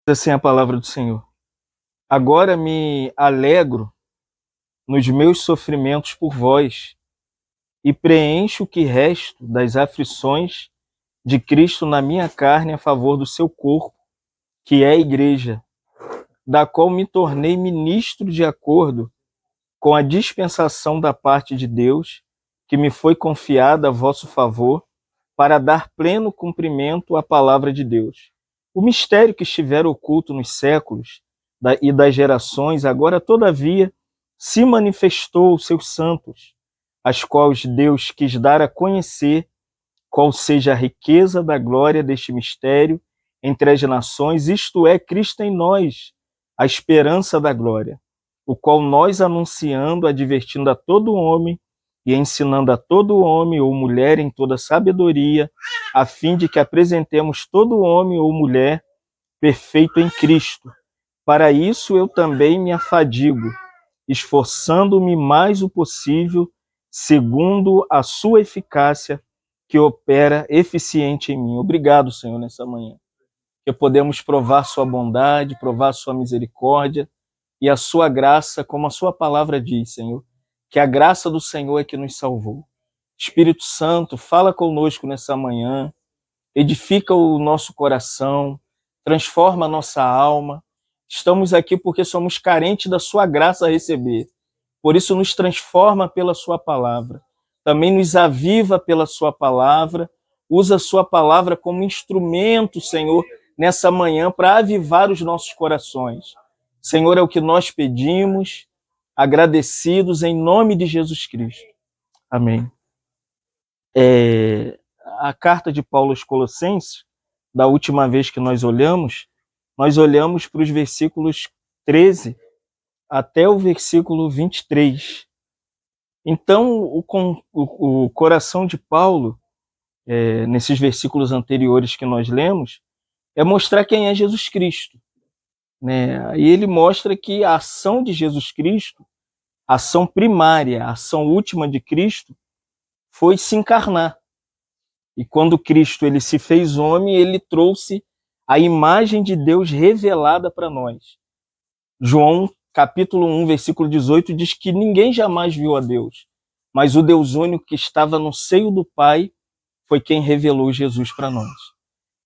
Assim a palavra do Senhor. Agora me alegro nos meus sofrimentos por vós e preencho o que resto das aflições de Cristo na minha carne a favor do seu corpo, que é a igreja, da qual me tornei ministro de acordo com a dispensação da parte de Deus, que me foi confiada a vosso favor, para dar pleno cumprimento à palavra de Deus. O mistério que estivera oculto nos séculos e das gerações, agora, todavia, se manifestou aos seus santos, as quais Deus quis dar a conhecer qual seja a riqueza da glória deste mistério entre as nações, isto é, Cristo em nós, a esperança da glória, o qual nós anunciando, advertindo a todo homem e ensinando a todo homem ou mulher em toda sabedoria, a fim de que apresentemos todo homem ou mulher perfeito em Cristo. Para isso eu também me afadigo, esforçando-me mais o possível, segundo a sua eficácia, que opera eficiente em mim. Obrigado, Senhor, nessa manhã. Que podemos provar sua bondade, provar sua misericórdia e a sua graça, como a sua palavra diz, Senhor. Que a graça do Senhor é que nos salvou. Espírito Santo, fala conosco nessa manhã, edifica o nosso coração, transforma a nossa alma. Estamos aqui porque somos carentes da sua graça a receber. Por isso nos transforma pela sua palavra. Também nos aviva pela sua palavra. Usa a sua palavra como instrumento, Senhor, nessa manhã para avivar os nossos corações. Senhor, é o que nós pedimos, agradecidos em nome de Jesus Cristo. Amém. A carta de Paulo aos Colossenses, da última vez que nós olhamos para os versículos 13 até o versículo 23. Então, o coração de Paulo, nesses versículos anteriores que nós lemos, é mostrar quem é Jesus Cristo. Né? E ele mostra que a ação de Jesus Cristo, a ação primária, a ação última de Cristo, foi se encarnar. E quando Cristo ele se fez homem, ele trouxe a imagem de Deus revelada para nós. João, capítulo 1, versículo 18, diz que ninguém jamais viu a Deus, mas o Deus único que estava no seio do Pai foi quem revelou Jesus para nós.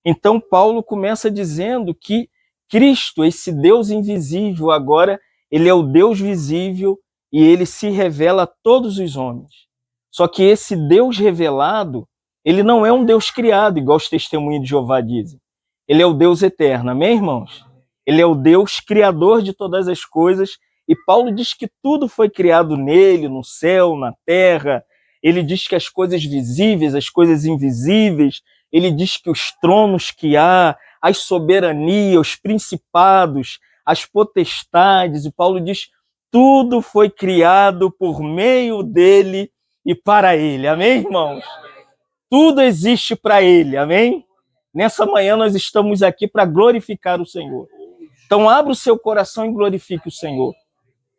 Então, Paulo começa dizendo que Cristo, esse Deus invisível, agora, ele é o Deus visível e ele se revela a todos os homens. Só que esse Deus revelado, ele não é um Deus criado, igual os testemunhos de Jeová dizem. Ele é o Deus eterno, amém, irmãos? Ele é o Deus criador de todas as coisas, e Paulo diz que tudo foi criado nele, no céu, na terra. Ele diz que as coisas visíveis, as coisas invisíveis, ele diz que os tronos que há, as soberanias, os principados, as potestades, e Paulo diz, tudo foi criado por meio dele e para ele, amém, irmãos? Tudo existe para ele, amém? Nessa manhã nós estamos aqui para glorificar o Senhor. Então abra o seu coração e glorifique o Senhor.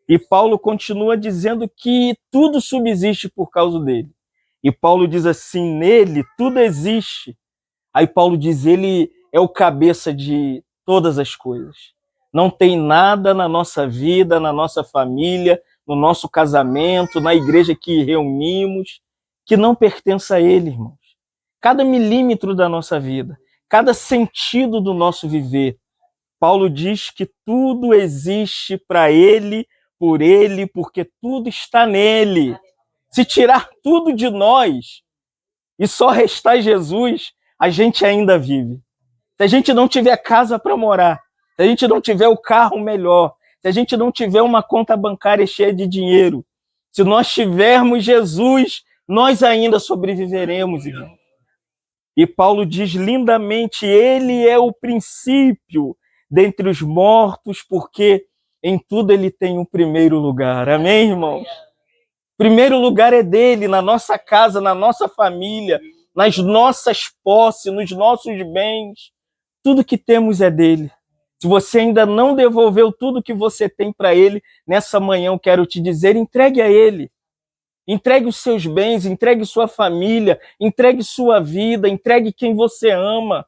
E Paulo continua dizendo que tudo subsiste por causa dele. E Paulo diz assim, nele tudo existe. Aí Paulo diz, ele é o cabeça de todas as coisas. Não tem nada na nossa vida, na nossa família, no nosso casamento, na igreja que reunimos, que não pertença a ele, irmãos. Cada milímetro da nossa vida, cada sentido do nosso viver, Paulo diz que tudo existe para ele, porque tudo está nele. Se tirar tudo de nós e só restar Jesus, a gente ainda vive. Se a gente não tiver casa para morar, se a gente não tiver o carro melhor, se a gente não tiver uma conta bancária cheia de dinheiro, se nós tivermos Jesus, nós ainda sobreviveremos, irmão. E Paulo diz lindamente, ele é o princípio dentre os mortos, porque em tudo ele tem o primeiro lugar. Amém, irmãos? Primeiro lugar é dele, na nossa casa, na nossa família, nas nossas posses, nos nossos bens. Tudo que temos é dele. Se você ainda não devolveu tudo que você tem para ele, nessa manhã eu quero te dizer, entregue a ele. Entregue os seus bens, entregue sua família, entregue sua vida, entregue quem você ama.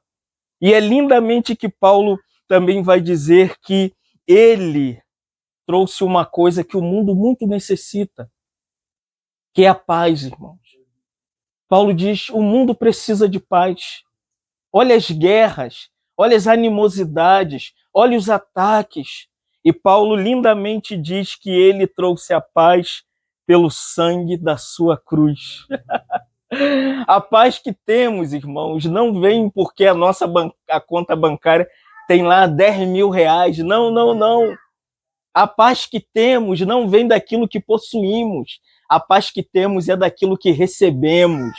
E é lindamente que Paulo também vai dizer que ele trouxe uma coisa que o mundo muito necessita, que é a paz, irmãos. Paulo diz, o mundo precisa de paz. Olha as guerras, olha as animosidades, olha os ataques. E Paulo lindamente diz que ele trouxe a paz pelo sangue da sua cruz. A paz que temos, irmãos, não vem porque a conta bancária tem lá 10 mil reais. Não, não, não. A paz que temos não vem daquilo que possuímos. A paz que temos é daquilo que recebemos,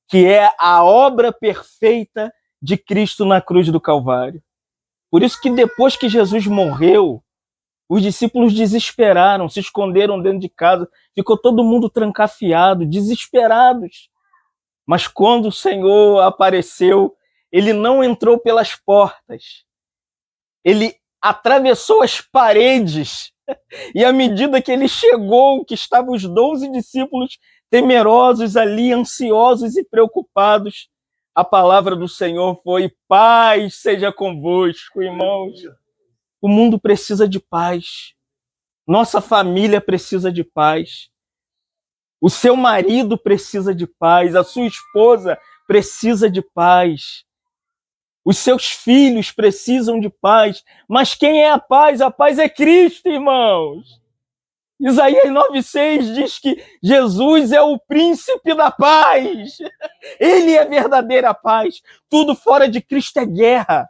que é a obra perfeita de Cristo na cruz do Calvário. Por isso que depois que Jesus morreu, os discípulos desesperaram, se esconderam dentro de casa, ficou todo mundo trancafiado, desesperados. Mas quando o Senhor apareceu, ele não entrou pelas portas, ele atravessou as paredes, e à medida que ele chegou, que estavam os 12 discípulos temerosos ali, ansiosos e preocupados, a palavra do Senhor foi: paz seja convosco, irmãos. O mundo precisa de paz. Nossa família precisa de paz. O seu marido precisa de paz. A sua esposa precisa de paz. Os seus filhos precisam de paz. Mas quem é a paz? A paz é Cristo, irmãos. Isaías 9,6 diz que Jesus é o príncipe da paz. Ele é a verdadeira paz. Tudo fora de Cristo é guerra.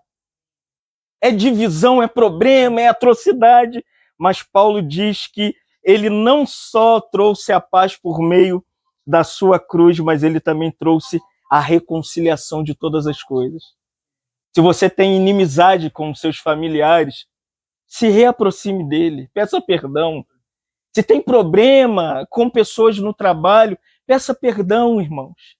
É divisão, é problema, é atrocidade. Mas Paulo diz que ele não só trouxe a paz por meio da sua cruz, mas ele também trouxe a reconciliação de todas as coisas. Se você tem inimizade com seus familiares, se reaproxime dele, peça perdão. Se tem problema com pessoas no trabalho, peça perdão, irmãos.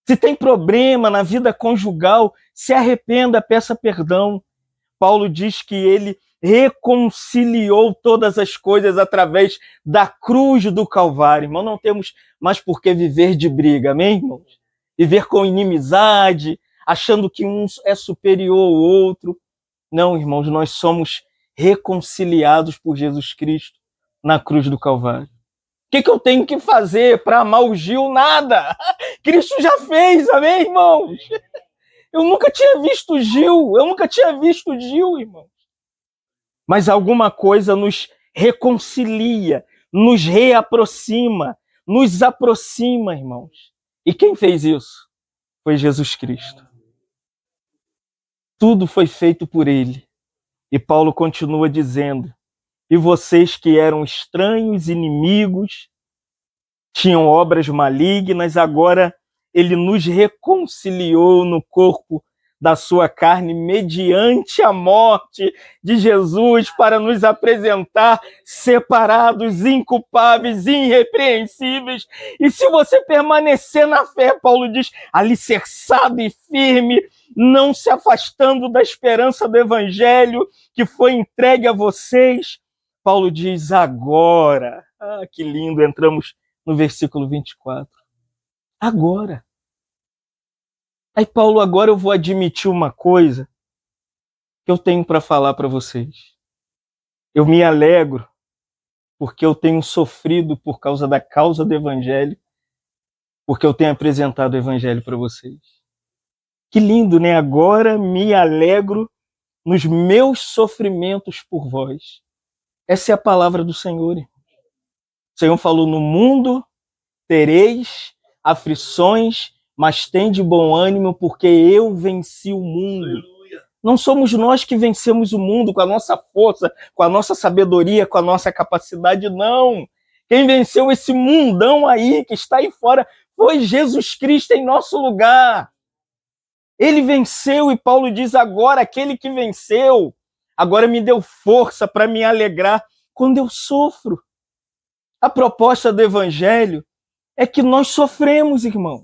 Se tem problema na vida conjugal, se arrependa, peça perdão. Paulo diz que ele reconciliou todas as coisas através da cruz do Calvário. Irmão, não temos mais por que viver de briga, amém, irmãos? Viver com inimizade, achando que um é superior ao outro. Não, irmãos, nós somos reconciliados por Jesus Cristo na cruz do Calvário. O que eu tenho que fazer para amar o Gil? Nada! Cristo já fez, amém, irmãos? Eu nunca tinha visto Gil, irmãos. Mas alguma coisa nos reconcilia, nos reaproxima, nos aproxima, irmãos. E quem fez isso? Foi Jesus Cristo. Tudo foi feito por ele. E Paulo continua dizendo: e vocês que eram estranhos, inimigos, tinham obras malignas, agora ele nos reconciliou no corpo da sua carne mediante a morte de Jesus para nos apresentar separados, inculpáveis, irrepreensíveis. E se você permanecer na fé, Paulo diz, alicerçado e firme, não se afastando da esperança do evangelho que foi entregue a vocês, Paulo diz agora, que lindo, entramos no versículo 24. Agora. Aí, Paulo, agora eu vou admitir uma coisa que eu tenho para falar para vocês. Eu me alegro porque eu tenho sofrido por causa da causa do evangelho, porque eu tenho apresentado o evangelho para vocês. Que lindo, né? Agora me alegro nos meus sofrimentos por vós. Essa é a palavra do Senhor. O Senhor falou, no mundo tereis aflições, mas tende bom ânimo, porque eu venci o mundo. Aleluia. Não somos nós que vencemos o mundo com a nossa força, com a nossa sabedoria, com a nossa capacidade, não. Quem venceu esse mundão aí, que está aí fora, foi Jesus Cristo em nosso lugar. Ele venceu e Paulo diz agora, aquele que venceu, agora me deu força para me alegrar quando eu sofro. A proposta do evangelho é que nós sofremos, irmãos.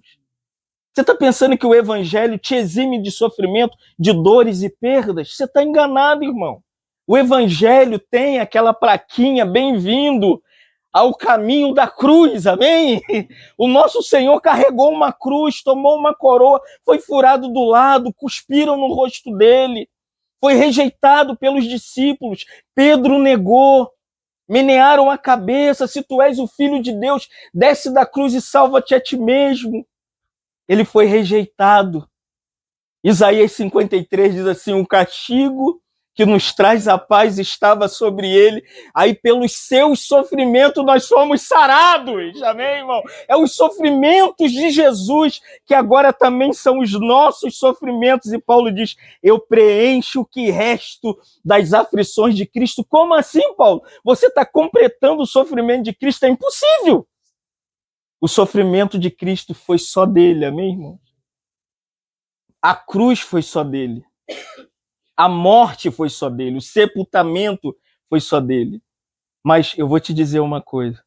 Você está pensando que o evangelho te exime de sofrimento, de dores e perdas? Você está enganado, irmão. O evangelho tem aquela plaquinha, bem-vindo ao caminho da cruz, amém? O nosso Senhor carregou uma cruz, tomou uma coroa, foi furado do lado, cuspiram no rosto dele, foi rejeitado pelos discípulos. Pedro negou, menearam a cabeça: se tu és o Filho de Deus, desce da cruz e salva-te a ti mesmo. Ele foi rejeitado. Isaías 53 diz assim: o castigo que nos traz a paz estava sobre ele, aí pelos seus sofrimentos nós somos sarados, amém, irmão? É os sofrimentos de Jesus que agora também são os nossos sofrimentos, e Paulo diz: eu preencho o que resto das aflições de Cristo. Como assim, Paulo? Você está completando o sofrimento de Cristo? É impossível. O sofrimento de Cristo foi só dele, amém, irmão? A cruz foi só dele. A morte foi só dele. O sepultamento foi só dele. Mas eu vou te dizer uma coisa.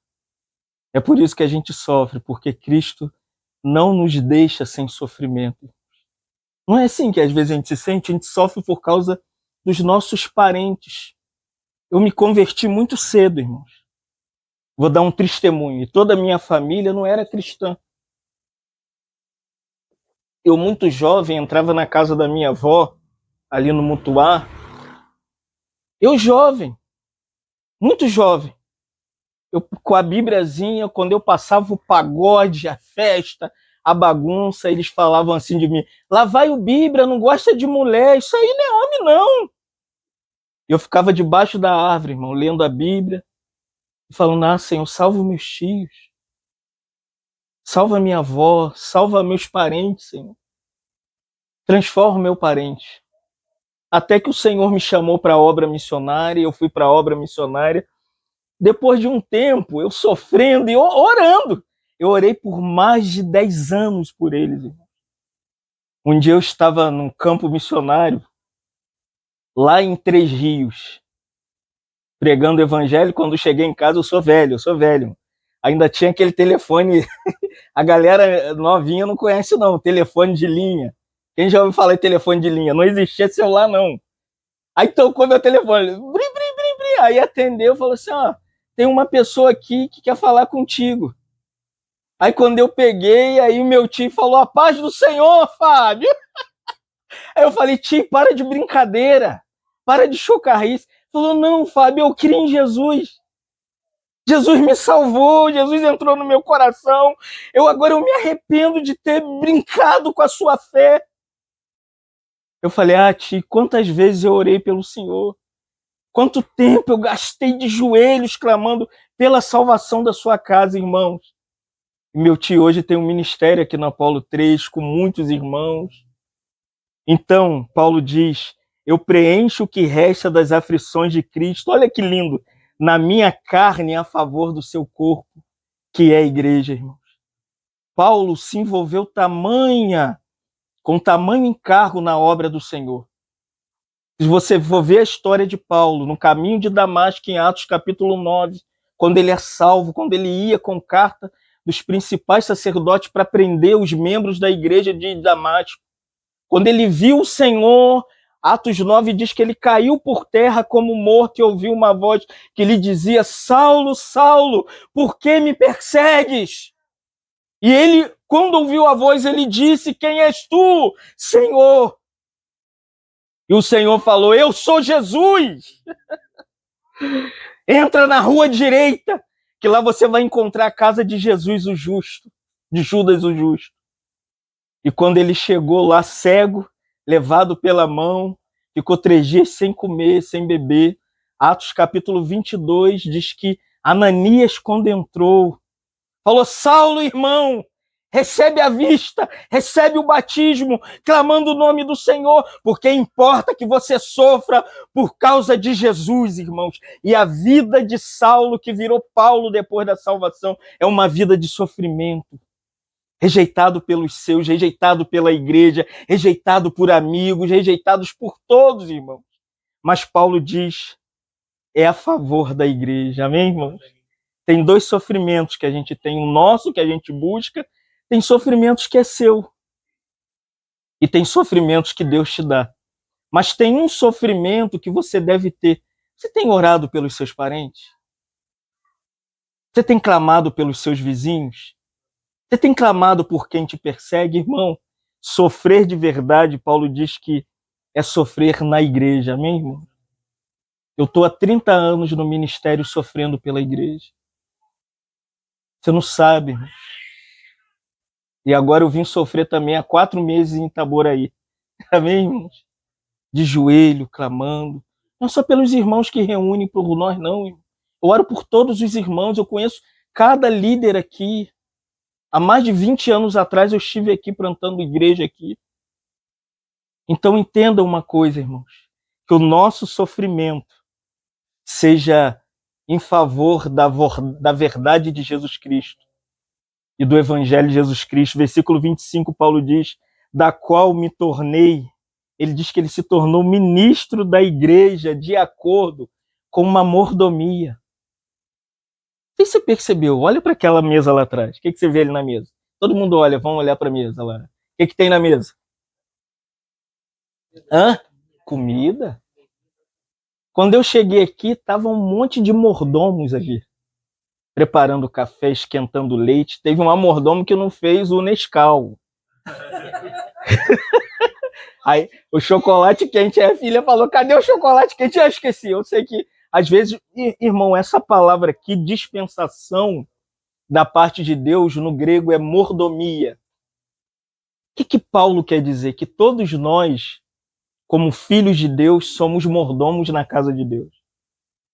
É por isso que a gente sofre, porque Cristo não nos deixa sem sofrimento. Não é assim que às vezes a gente sofre por causa dos nossos parentes. Eu me converti muito cedo, irmãos. Vou dar um testemunho. E toda a minha família não era cristã. Eu, muito jovem, entrava na casa da minha avó, ali no Mutuá. Eu jovem, muito jovem. Eu, com a Bíbliazinha, quando eu passava o pagode, a festa, a bagunça, eles falavam assim de mim: lá vai o Bíblia, não gosta de mulher, isso aí não é homem, não. Eu ficava debaixo da árvore, irmão, lendo a Bíblia, e falando: ah, Senhor, salva meus tios, salva minha avó, salva meus parentes, Senhor. Transforma meu parente. Até que o Senhor me chamou para a obra missionária, eu fui para a obra missionária. Depois de um tempo, eu sofrendo e orando, eu orei por mais de 10 anos por eles. Um dia eu estava num campo missionário, lá em Três Rios, pregando o evangelho. Quando cheguei em casa, eu sou velho. Ainda tinha aquele telefone, a galera novinha não conhece não, telefone de linha. Quem já ouviu falar em telefone de linha? Não existia celular, não. Aí tocou meu telefone, brim, brim, brim, brim. Aí atendeu e falou assim: ó, tem uma pessoa aqui que quer falar contigo. Aí quando eu peguei, aí o meu tio falou: a paz do Senhor, Fábio. Aí eu falei: tio, para de brincadeira, para de chocarrice. Falou: não, Fábio, eu creio em Jesus. Jesus me salvou, Jesus entrou no meu coração. Agora eu me arrependo de ter brincado com a sua fé. Eu falei: ah, tio, quantas vezes eu orei pelo Senhor? Quanto tempo eu gastei de joelhos clamando pela salvação da sua casa, irmãos. E meu tio hoje tem um ministério aqui na Apolo 3 com muitos irmãos. Então, Paulo diz: eu preencho o que resta das aflições de Cristo. Olha que lindo. Na minha carne a favor do seu corpo, que é a igreja, irmãos. Paulo se envolveu com tamanho encargo na obra do Senhor. Se você for ver a história de Paulo no caminho de Damasco, em Atos capítulo 9, quando ele é salvo, quando ele ia com carta dos principais sacerdotes para prender os membros da igreja de Damasco, quando ele viu o Senhor, Atos 9 diz que ele caiu por terra como morto e ouviu uma voz que lhe dizia: Saulo, Saulo, por que me persegues? E ele, quando ouviu a voz, ele disse: quem és tu, Senhor? E o Senhor falou: eu sou Jesus. Entra na rua direita, que lá você vai encontrar a casa de Jesus o justo, de Judas o justo. E quando ele chegou lá cego, levado pela mão, ficou 3 dias sem comer, sem beber. Atos capítulo 22 diz que Ananias, quando entrou, falou: Saulo, irmão, recebe a vista, recebe o batismo, clamando o nome do Senhor, porque importa que você sofra por causa de Jesus, irmãos. E a vida de Saulo, que virou Paulo depois da salvação, é uma vida de sofrimento. Rejeitado pelos seus, rejeitado pela igreja, rejeitado por amigos, rejeitados por todos, irmãos. Mas Paulo diz: é a favor da igreja, amém, irmãos? Tem 2 sofrimentos que a gente tem: o nosso, que a gente busca, tem sofrimentos que é seu. E tem sofrimentos que Deus te dá. Mas tem um sofrimento que você deve ter. Você tem orado pelos seus parentes? Você tem clamado pelos seus vizinhos? Você tem clamado por quem te persegue, irmão? Sofrer de verdade, Paulo diz que é sofrer na igreja, amém, irmão? Eu estou há 30 anos no ministério sofrendo pela igreja. Você não sabe, irmão. E agora eu vim sofrer também há 4 meses em Itaboraí. Amém, irmãos? De joelho, clamando. Não só pelos irmãos que reúnem por nós, não, irmão. Eu oro por todos os irmãos, eu conheço cada líder aqui. Há mais de 20 anos atrás eu estive aqui plantando igreja aqui. Então entenda uma coisa, irmãos, que o nosso sofrimento seja em favor da verdade de Jesus Cristo e do Evangelho de Jesus Cristo. Versículo 25, Paulo diz, da qual me tornei. Ele diz que ele se tornou ministro da igreja de acordo com uma mordomia. O que você percebeu? Olha para aquela mesa lá atrás. O que você vê ali na mesa? Todo mundo olha, vamos olhar para a mesa lá. O que tem na mesa? Hã? Comida? Quando eu cheguei aqui, tava um monte de mordomos aqui, preparando café, esquentando leite. Teve um mordomo que não fez o Nescau. Aí o chocolate quente, a filha falou, cadê o chocolate quente? Eu esqueci. Eu sei que, às vezes, irmão, essa palavra aqui, dispensação da parte de Deus, no grego é mordomia. O que Paulo quer dizer? Que todos nós, como filhos de Deus, somos mordomos na casa de Deus.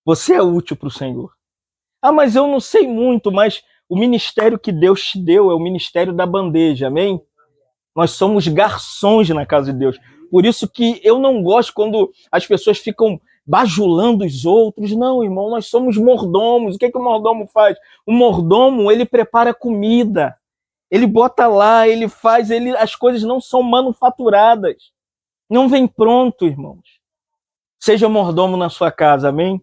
Você é útil para o Senhor. Ah, mas eu não sei muito, mas o ministério que Deus te deu é o ministério da bandeja, amém? Nós somos garçons na casa de Deus. Por isso que eu não gosto quando as pessoas ficam bajulando os outros. Não, irmão, nós somos mordomos. O que o mordomo faz? O mordomo, ele prepara comida. Ele bota lá, ele faz, as coisas não são manufaturadas. Não vem pronto, irmãos. Seja mordomo na sua casa, amém?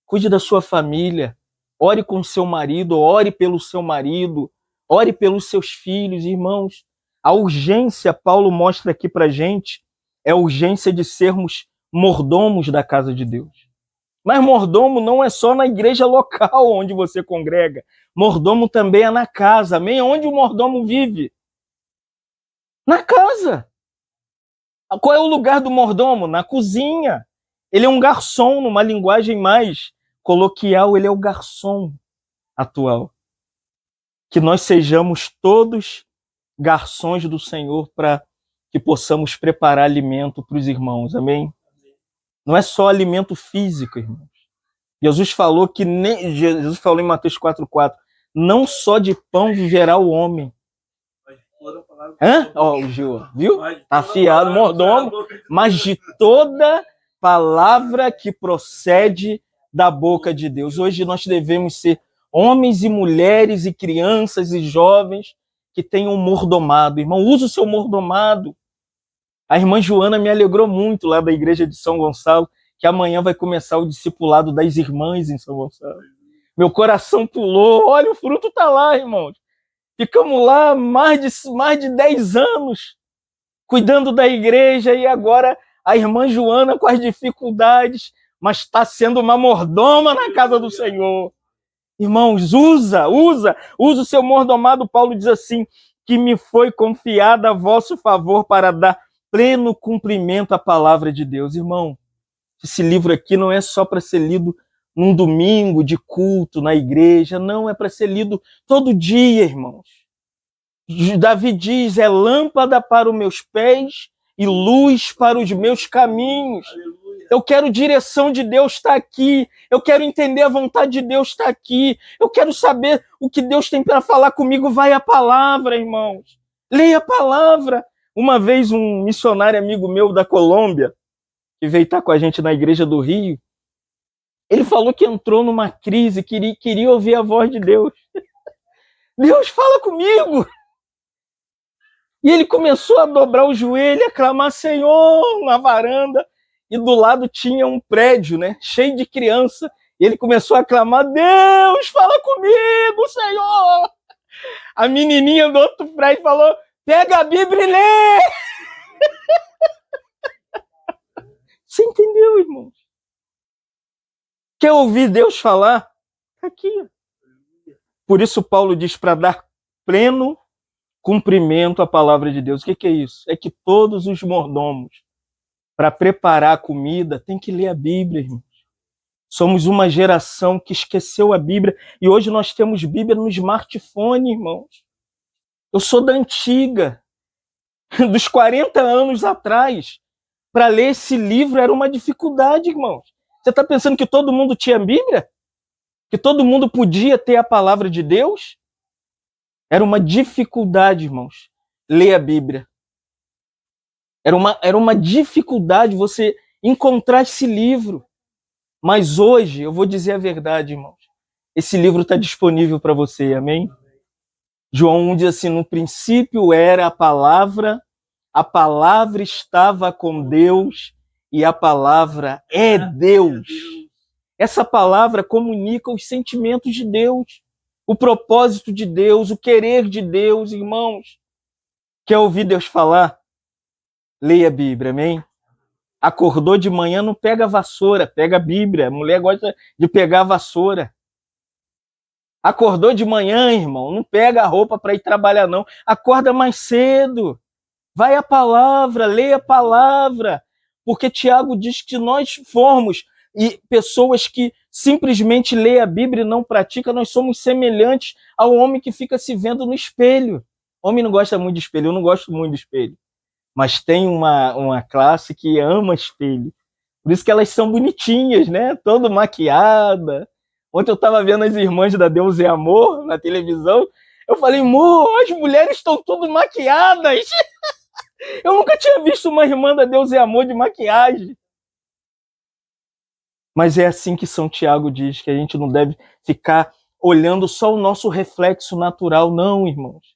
Cuide da sua família. Ore com seu marido, ore pelo seu marido, ore pelos seus filhos, irmãos. A urgência, Paulo mostra aqui pra gente, é a urgência de sermos mordomos da casa de Deus. Mas mordomo não é só na igreja local onde você congrega. Mordomo também é na casa, amém? Onde o mordomo vive? Na casa. Qual é o lugar do mordomo? Na cozinha. Ele é um garçom, numa linguagem mais coloquial, ele é o garçom atual. Que nós sejamos todos garçons do Senhor para que possamos preparar alimento para os irmãos, amém? Não é só alimento físico, irmãos. Jesus falou em Mateus 4,4, não só de pão viverá o homem. Hã? Ó, o Gil, viu? Tá afiado, mordomo, mas de toda palavra que procede da boca de Deus. Hoje nós devemos ser homens e mulheres e crianças e jovens que tenham mordomado. Irmão, usa o seu mordomado. A irmã Joana me alegrou muito lá da igreja de São Gonçalo, que amanhã vai começar o discipulado das irmãs em São Gonçalo. Meu coração pulou. Olha, o fruto tá lá, irmãos. Ficamos lá mais de 10 anos cuidando da igreja e agora a irmã Joana com as dificuldades, mas está sendo uma mordoma na casa do Senhor. Irmãos, usa o seu mordomado. Paulo diz assim, que me foi confiada a vosso favor para dar pleno cumprimento à palavra de Deus. Irmão, esse livro aqui não é só para ser lido num domingo de culto na igreja, não, é para ser lido todo dia, irmãos. Davi diz, é lâmpada para os meus pés e luz para os meus caminhos. Aleluia. Eu quero direção de Deus estar aqui. Eu quero entender a vontade de Deus estar aqui. Eu quero saber o que Deus tem para falar comigo. Vai a palavra, irmãos. Leia a palavra. Uma vez um missionário amigo meu da Colômbia, que veio estar com a gente na igreja do Rio, ele falou que entrou numa crise, queria ouvir a voz de Deus. Deus, fala comigo! E ele começou a dobrar o joelho, a clamar Senhor na varanda. E do lado tinha um prédio, né, cheio de criança. E ele começou a clamar, Deus, fala comigo, Senhor! A menininha do outro prédio falou, pega a Bíblia e lê! Você entendeu, irmãos? Quer ouvir Deus falar? Aqui. Por isso Paulo diz para dar pleno cumprimento à palavra de Deus. O que é isso? É que todos os mordomos para preparar a comida, tem que ler a Bíblia, irmão. Somos uma geração que esqueceu a Bíblia e hoje nós temos Bíblia no smartphone, irmãos. Eu sou da antiga, dos 40 anos atrás. Para ler esse livro era uma dificuldade, irmãos. Você está pensando que todo mundo tinha Bíblia? Que todo mundo podia ter a palavra de Deus? Era uma dificuldade, irmãos, ler a Bíblia. Era uma dificuldade você encontrar esse livro. Mas hoje, eu vou dizer a verdade, irmãos. Esse livro está disponível para você, amém? João 1 diz assim, no princípio era a palavra estava com Deus e a palavra é Deus. Essa palavra comunica os sentimentos de Deus, o propósito de Deus, o querer de Deus, irmãos. Quer ouvir Deus falar? Leia a Bíblia, amém? Acordou de manhã, não pega a vassoura, pega a Bíblia. A mulher gosta de pegar a vassoura. Acordou de manhã, irmão, não pega a roupa para ir trabalhar, não. Acorda mais cedo. Vai à palavra, leia a palavra. Porque Tiago diz que nós formos e pessoas que simplesmente lê a Bíblia e não pratica, nós somos semelhantes ao homem que fica se vendo no espelho. O homem não gosta muito de espelho, eu não gosto muito de espelho. Mas tem uma classe que ama espelho. Por isso que elas são bonitinhas, né? Todo maquiada. Ontem eu estava vendo as irmãs da Deus é Amor na televisão. Eu falei, amor, as mulheres estão todas maquiadas. Eu nunca tinha visto uma irmã da Deus é Amor de maquiagem. Mas é assim que São Tiago diz, que a gente não deve ficar olhando só o nosso reflexo natural, não, irmãos.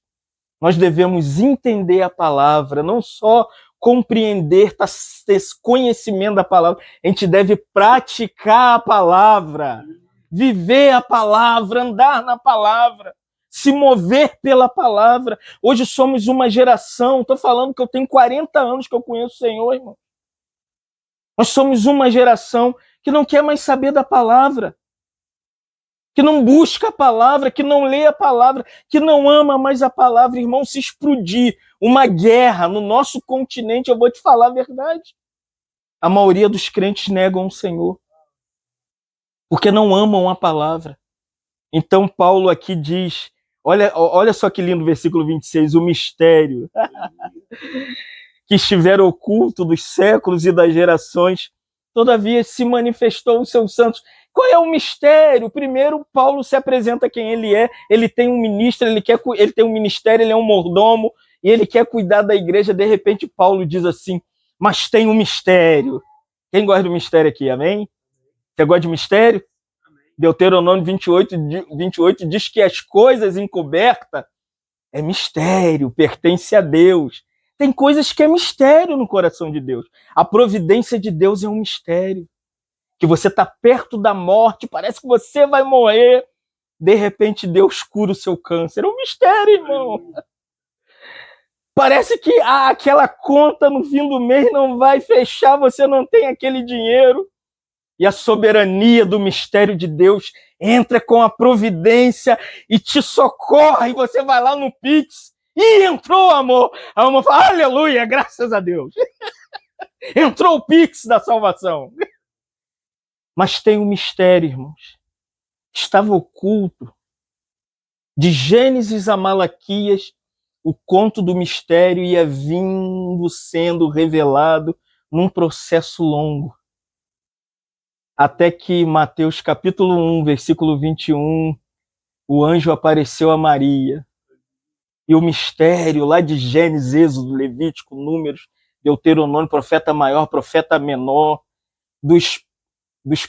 Nós devemos entender a palavra, não só compreender, ter conhecimento da palavra. A gente deve praticar a palavra, viver a palavra, andar na palavra, se mover pela palavra. Hoje somos uma geração, estou falando que eu tenho 40 anos que eu conheço o Senhor, irmão. Nós somos uma geração que não quer mais saber da palavra, que não busca a palavra, que não lê a palavra, que não ama mais a palavra. Irmão, se explodir uma guerra no nosso continente, eu vou te falar a verdade. A maioria dos crentes negam o Senhor, porque não amam a palavra. Então Paulo aqui diz, olha só que lindo o versículo 26, o mistério que estiver oculto dos séculos e das gerações, todavia se manifestou os seus santos. Qual é o mistério? Primeiro, Paulo se apresenta quem ele é, ele tem um ministro, ele tem um ministério, ele é um mordomo, e ele quer cuidar da igreja. De repente, Paulo diz assim, mas tem um mistério. Quem gosta do mistério aqui, amém? Você gosta de mistério? Deuteronômio 28 diz que as coisas encobertas é mistério, pertence a Deus. Tem coisas que é mistério no coração de Deus. A providência de Deus é um mistério. Que você está perto da morte, parece que você vai morrer. De repente, Deus cura o seu câncer. É um mistério, irmão. Parece que aquela conta no fim do mês não vai fechar, você não tem aquele dinheiro. E a soberania do mistério de Deus entra com a providência e te socorre. E você vai lá no Pix e entrou, amor. A alma fala, aleluia, graças a Deus. Entrou o Pix da salvação. Mas tem um mistério, irmãos. Estava oculto. De Gênesis a Malaquias, o conto do mistério ia vindo sendo revelado num processo longo. Até que Mateus capítulo 1, versículo 21, o anjo apareceu a Maria. E o mistério lá de Gênesis, Êxodo, Levítico, Números, Deuteronômio, profeta maior, profeta menor, dos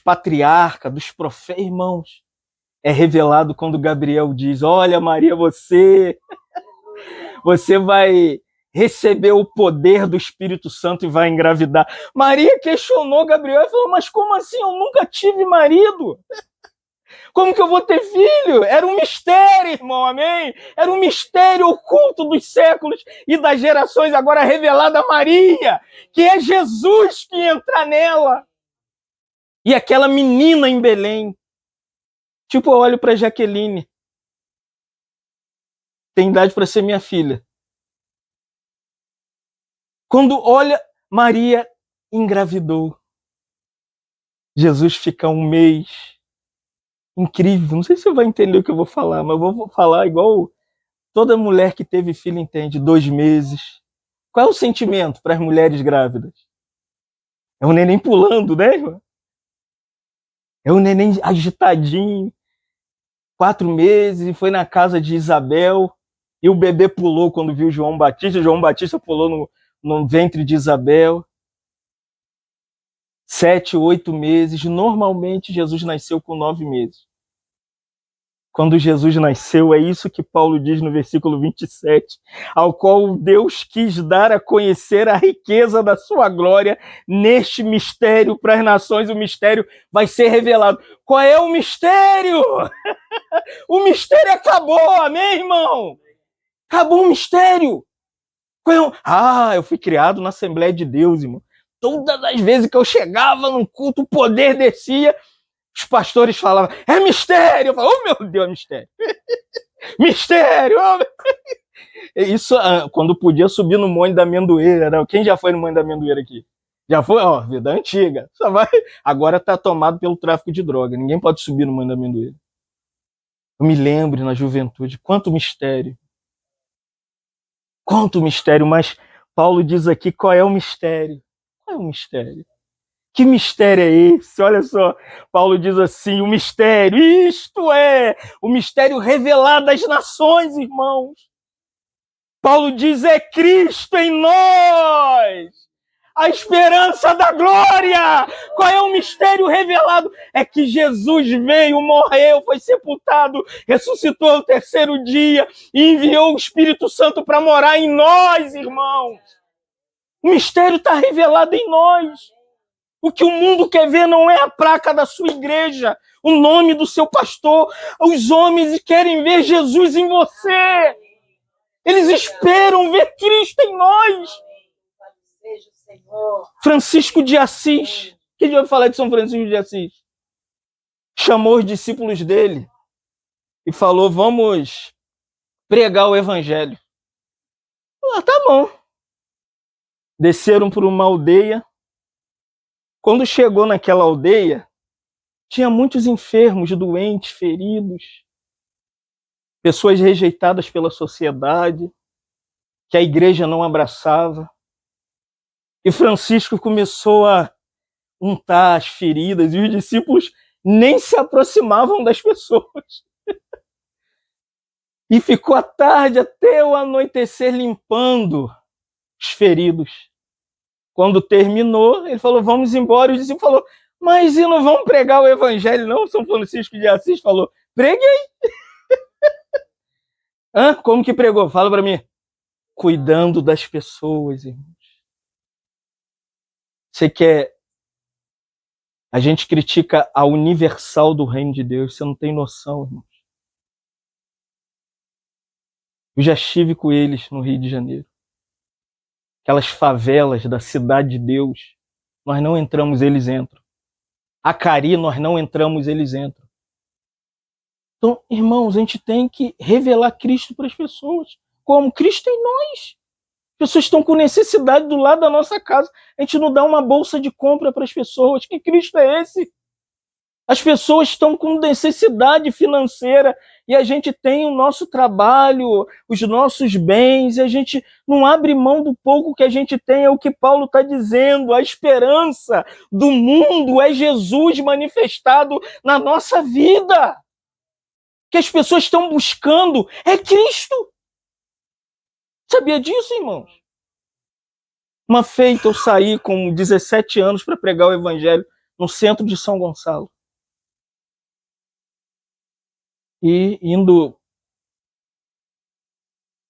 patriarcas, dos profetas, irmãos, é revelado quando Gabriel diz, olha Maria, você vai receber o poder do Espírito Santo e vai engravidar. Maria questionou Gabriel e falou, mas como assim? Eu nunca tive marido. Como que eu vou ter filho? Era um mistério, irmão, amém? Era um mistério oculto dos séculos e das gerações, agora revelado a Maria, que é Jesus que entra nela. E aquela menina em Belém, tipo, eu olho para Jaqueline, tem idade para ser minha filha. Quando olha Maria, engravidou. Jesus fica um mês. Incrível. Não sei se você vai entender o que eu vou falar, mas eu vou falar igual toda mulher que teve filho entende. 2 meses. Qual é o sentimento para as mulheres grávidas? É o neném pulando, né, irmão? É o neném agitadinho. 4 meses e foi na casa de Isabel. E o bebê pulou quando viu João Batista. João Batista pulou no ventre de Isabel. 7, 8 meses. Normalmente Jesus nasceu com 9 meses. Quando Jesus nasceu, é isso que Paulo diz no versículo 27, ao qual Deus quis dar a conhecer a riqueza da sua glória neste mistério para as nações. O mistério vai ser revelado. Qual é o mistério? O mistério acabou, amém, irmão? Acabou o mistério. Eu fui criado na Assembleia de Deus, irmão. Todas as vezes que eu chegava num culto, o poder descia. Os pastores falavam, é mistério. Eu falava, oh meu Deus, é mistério. Mistério! Isso quando podia subir no Monte da Amendoeira. Né? Quem já foi no Monte da Amendoeira aqui? Já foi? Ó, vida antiga. Só vai... Agora está tomado pelo tráfico de droga. Ninguém pode subir no Monte da Amendoeira. Eu me lembro na juventude, quanto mistério. Quanto mistério, mas Paulo diz aqui qual é o mistério. Qual é o mistério? Que mistério é esse? Olha só, Paulo diz assim, o mistério, isto é, o mistério revelado às nações, irmãos. Paulo diz, é Cristo em nós, a esperança da glória. Qual é o mistério revelado? É que Jesus veio, morreu, foi sepultado, ressuscitou ao 3º dia e enviou o Espírito Santo para morar em nós, irmãos. O mistério está revelado em nós. O que o mundo quer ver não é a placa da sua igreja, o nome do seu pastor. Os homens querem ver Jesus em você. Eles esperam ver Cristo em nós. Francisco de Assis. Quem vai falar de São Francisco de Assis? Chamou os discípulos dele e falou, vamos pregar o evangelho. Tá bom. Desceram para uma aldeia. Quando chegou naquela aldeia, tinha muitos enfermos, doentes, feridos, pessoas rejeitadas pela sociedade, que a igreja não abraçava. E Francisco começou a untar as feridas, e os discípulos nem se aproximavam das pessoas. E ficou a tarde até o anoitecer limpando os feridos. Quando terminou, ele falou, vamos embora. E o discípulo falou, mas e não vão pregar o evangelho não? São Francisco de Assis falou, preguei. Como que pregou? Fala para mim. Cuidando das pessoas, irmãos. Você quer... A gente critica a universal do reino de Deus. Você não tem noção, irmãos. Eu já estive com eles no Rio de Janeiro. Aquelas favelas da cidade de Deus. Nós não entramos, eles entram. Acari, nós não entramos, eles entram. Então, irmãos, a gente tem que revelar Cristo para as pessoas. Como? Cristo em nós. As pessoas estão com necessidade do lado da nossa casa. A gente não dá uma bolsa de compra para as pessoas. Que Cristo é esse? As pessoas estão com necessidade financeira e a gente tem o nosso trabalho, os nossos bens, e a gente não abre mão do pouco que a gente tem. É o que Paulo está dizendo. A esperança do mundo é Jesus manifestado na nossa vida. Que as pessoas estão buscando é Cristo. Sabia disso, irmãos? Uma feita eu saí com 17 anos para pregar o evangelho no centro de São Gonçalo. E indo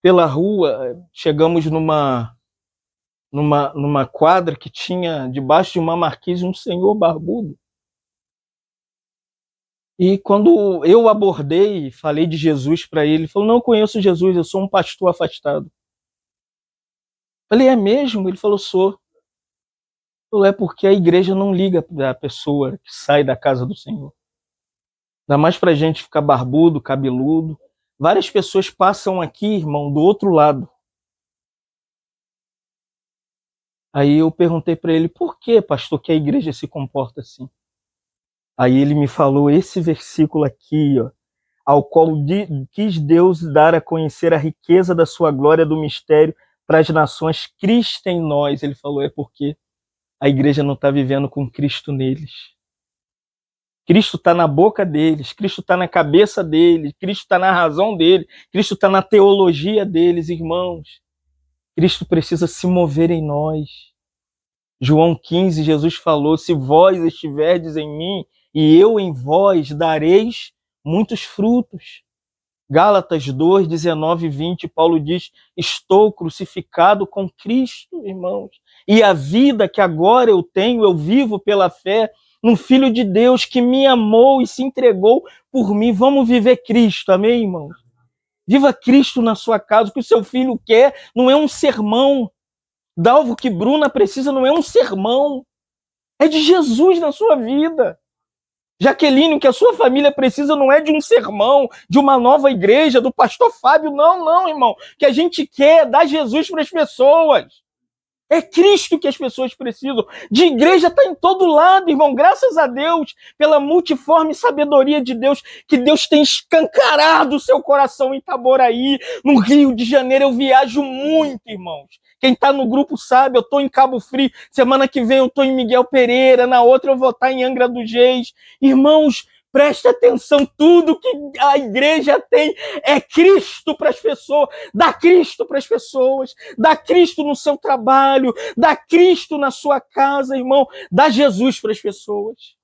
pela rua, chegamos numa quadra que tinha debaixo de uma marquise um senhor barbudo. E quando eu abordei e falei de Jesus para ele, ele falou, não conheço Jesus, eu sou um pastor afastado. Falei, é mesmo? Ele falou, sou. Falei, é porque a igreja não liga para a pessoa que sai da casa do Senhor. Ainda mais para a gente ficar barbudo, cabeludo. Várias pessoas passam aqui, irmão, do outro lado. Aí eu perguntei para ele, por que, pastor, que a igreja se comporta assim? Aí ele me falou esse versículo aqui, ó, ao qual quis Deus dar a conhecer a riqueza da sua glória do mistério para as nações, Cristo em nós. Ele falou, é porque a igreja não está vivendo com Cristo neles. Cristo está na boca deles, Cristo está na cabeça deles, Cristo está na razão deles, Cristo está na teologia deles, irmãos. Cristo precisa se mover em nós. João 15, Jesus falou, se vós estiverdes em mim e eu em vós, dareis muitos frutos. Gálatas 2, 19 e 20, Paulo diz, estou crucificado com Cristo, irmãos. E a vida que agora eu tenho, eu vivo pela fé num Filho de Deus que me amou e se entregou por mim. Vamos viver Cristo, amém, irmãos? Viva Cristo na sua casa. O que o seu filho quer não é um sermão. Dalvo, que Bruna precisa não é um sermão. É de Jesus na sua vida. Jaqueline, o que a sua família precisa não é de um sermão, de uma nova igreja, do pastor Fábio. Não, não, irmão. O que a gente quer é dar Jesus para as pessoas. É Cristo que as pessoas precisam. De igreja está em todo lado, irmão. Graças a Deus, pela multiforme sabedoria de Deus, que Deus tem escancarado o seu coração em Itaboraí, no Rio de Janeiro. Eu viajo muito, irmãos. Quem está no grupo sabe, eu estou em Cabo Frio. Semana que vem eu estou em Miguel Pereira. Na outra eu vou estar em Angra dos Reis. Irmãos, preste atenção, tudo que a igreja tem é Cristo para as pessoas. Dá Cristo para as pessoas. Dá Cristo no seu trabalho. Dá Cristo na sua casa, irmão. Dá Jesus para as pessoas.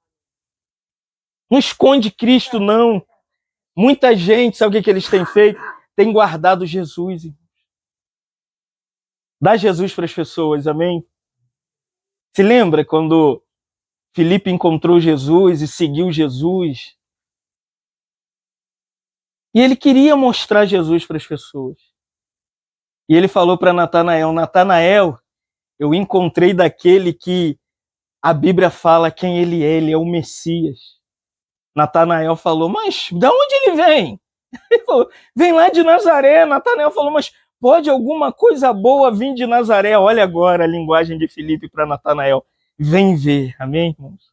Não esconde Cristo, não. Muita gente, sabe o que eles têm feito? Tem guardado Jesus. Dá Jesus para as pessoas, amém? Se lembra quando Filipe encontrou Jesus e seguiu Jesus? E ele queria mostrar Jesus para as pessoas. E ele falou para Natanael, Natanael, eu encontrei daquele que a Bíblia fala quem ele é o Messias. Natanael falou, mas de onde ele vem? Ele falou, vem lá de Nazaré. Natanael falou, mas pode alguma coisa boa vir de Nazaré? Olha agora a linguagem de Filipe para Natanael. Vem ver, amém, irmãos?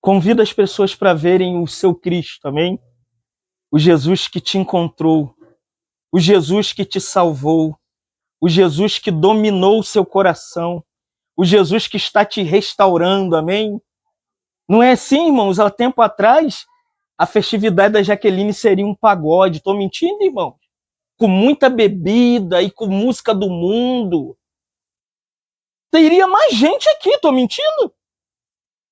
Convida as pessoas para verem o seu Cristo, amém? O Jesus que te encontrou, o Jesus que te salvou, o Jesus que dominou o seu coração, o Jesus que está te restaurando, amém? Não é assim, irmãos? Há tempo atrás, a festividade da Jaqueline seria um pagode. Estou mentindo, irmão? Com muita bebida e com música do mundo. Teria mais gente aqui, estou mentindo?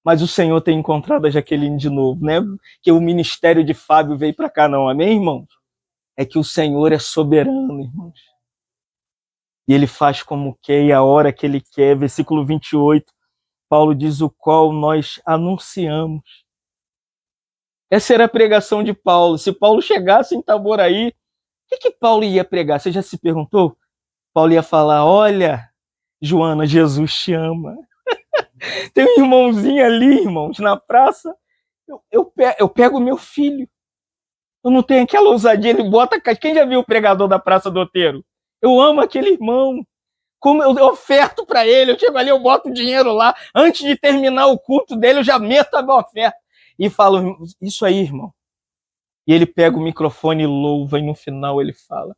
Mas o Senhor tem encontrado a Jaqueline de novo, né? Que o ministério de Fábio veio para cá, não, amém, irmãos? É que o Senhor é soberano, irmãos. E ele faz como quer e a hora que ele quer. Versículo 28, Paulo diz, o qual nós anunciamos. Essa era a pregação de Paulo. Se Paulo chegasse em Itaboraí, o que Paulo ia pregar? Você já se perguntou? Paulo ia falar, olha, Joana, Jesus te ama. Tem um irmãozinho ali, irmãos, na praça. Eu pego meu filho. Eu não tenho aquela ousadia, ele bota... Quem já viu o pregador da Praça do Outeiro? Eu amo aquele irmão. Como eu oferto para ele, eu chego ali, eu boto o dinheiro lá. Antes de terminar o culto dele, eu já meto a minha oferta. E falo, isso aí, irmão. E ele pega o microfone e louva, e no final ele fala,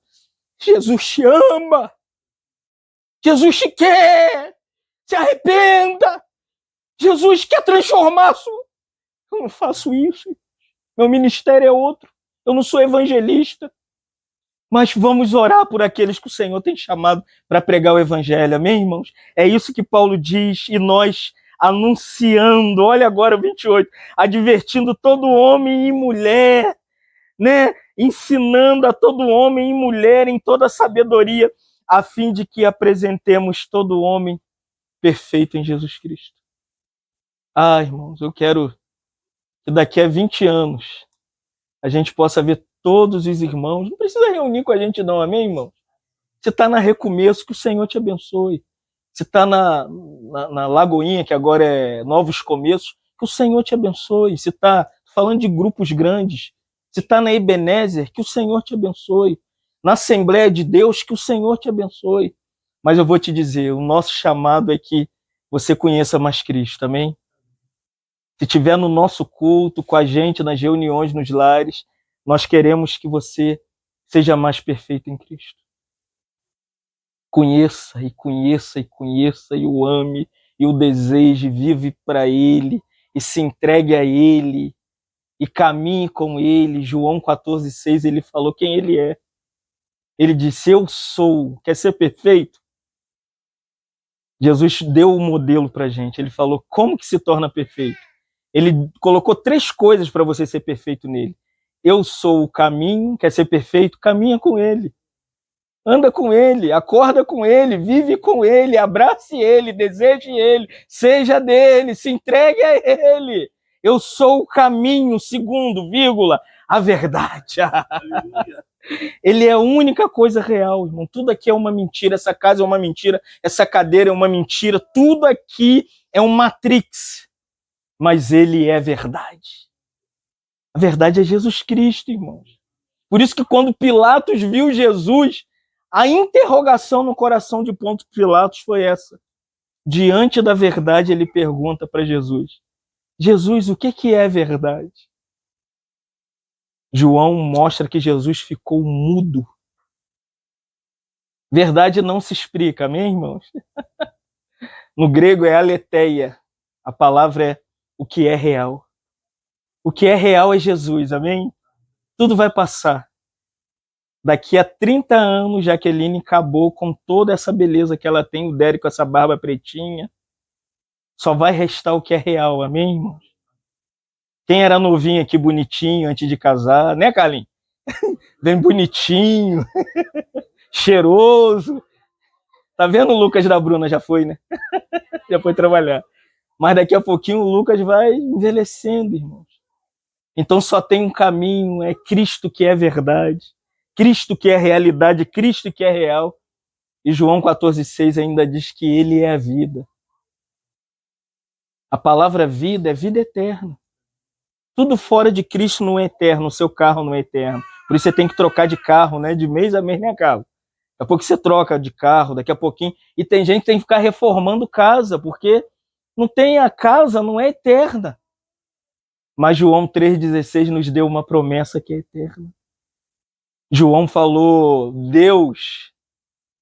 Jesus te ama! Jesus te quer! Se arrependa! Jesus quer transformar a sua... Eu não faço isso. Meu ministério é outro. Eu não sou evangelista. Mas vamos orar por aqueles que o Senhor tem chamado para pregar o evangelho. Amém, irmãos? É isso que Paulo diz. E nós anunciando, olha agora o 28, advertindo todo homem e mulher, né? Ensinando a todo homem e mulher em toda sabedoria, a fim de que apresentemos todo homem perfeito em Jesus Cristo. Ah, irmãos, eu quero que daqui a 20 anos a gente possa ver todos os irmãos. Não precisa reunir com a gente não, amém, irmão? Você está na Recomeço, que o Senhor te abençoe. Você está na Lagoinha, que agora é Novos Começos, que o Senhor te abençoe. Você está falando de grupos grandes. Você está na Ebenezer, que o Senhor te abençoe. Na Assembleia de Deus, que o Senhor te abençoe. Mas eu vou te dizer, o nosso chamado é que você conheça mais Cristo, amém? Se estiver no nosso culto, com a gente, nas reuniões, nos lares, nós queremos que você seja mais perfeito em Cristo. Conheça e conheça e conheça e o ame e o deseje, vive para Ele e se entregue a Ele e caminhe com Ele. João 14,6, ele falou quem Ele é. Ele disse, eu sou. Quer ser perfeito? Jesus deu o modelo para a gente. Ele falou como que se torna perfeito. Ele colocou 3 coisas para você ser perfeito nele. Eu sou o caminho. Quer ser perfeito? Caminha com Ele. Anda com Ele, acorda com Ele, vive com Ele, abrace Ele, deseje Ele, seja dele, se entregue a Ele. Eu sou o caminho, segundo, vírgula, a verdade. Ele é a única coisa real, irmão. Tudo aqui é uma mentira, essa casa é uma mentira, essa cadeira é uma mentira, tudo aqui é um matrix, mas Ele é verdade. A verdade é Jesus Cristo, irmãos. Por isso que quando Pilatos viu Jesus, a interrogação no coração de Ponto Pilatos foi essa. Diante da verdade, ele pergunta para Jesus, Jesus, o que é verdade? João mostra que Jesus ficou mudo. Verdade não se explica, amém, irmãos? No grego é aletheia. A palavra é o que é real. O que é real é Jesus, amém? Tudo vai passar. Daqui a 30 anos, Jaqueline acabou com toda essa beleza que ela tem, o Derek com essa barba pretinha. Só vai restar o que é real, amém, irmãos? Quem era novinho aqui, bonitinho, antes de casar, né, Carlinhos? Bem bonitinho, cheiroso. Tá vendo o Lucas da Bruna? Já foi, né? Já foi trabalhar. Mas daqui a pouquinho o Lucas vai envelhecendo, irmãos. Então só tem um caminho, é Cristo que é verdade, Cristo que é realidade, Cristo que é real. E João 14,6 ainda diz que Ele é a vida. A palavra vida é vida eterna. Tudo fora de Cristo não é eterno, o seu carro não é eterno. Por isso você tem que trocar de carro, né? De mês a mês, né, carro? Daqui a pouco você troca de carro, daqui a pouquinho. E tem gente que tem que ficar reformando casa, porque não tem a casa, não é eterna. Mas João 3,16 nos deu uma promessa que é eterna. João falou, Deus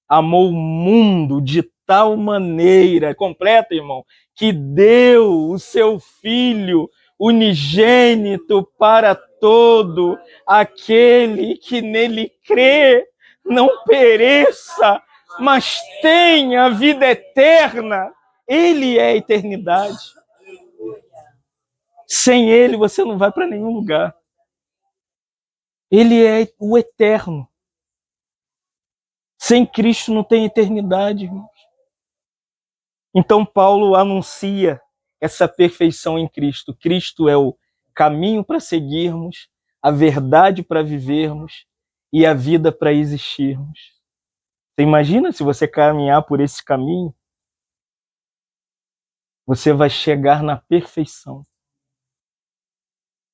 amou o mundo de tal maneira, completa, irmão, que deu o seu Filho unigênito para todo aquele que nele crê, não pereça, mas tenha vida eterna. Ele é a eternidade. Sem Ele você não vai para nenhum lugar. Ele é o eterno. Sem Cristo não tem eternidade, irmãos. Então Paulo anuncia essa perfeição em Cristo. Cristo é o caminho para seguirmos, a verdade para vivermos e a vida para existirmos. Você imagina se você caminhar por esse caminho? Você vai chegar na perfeição.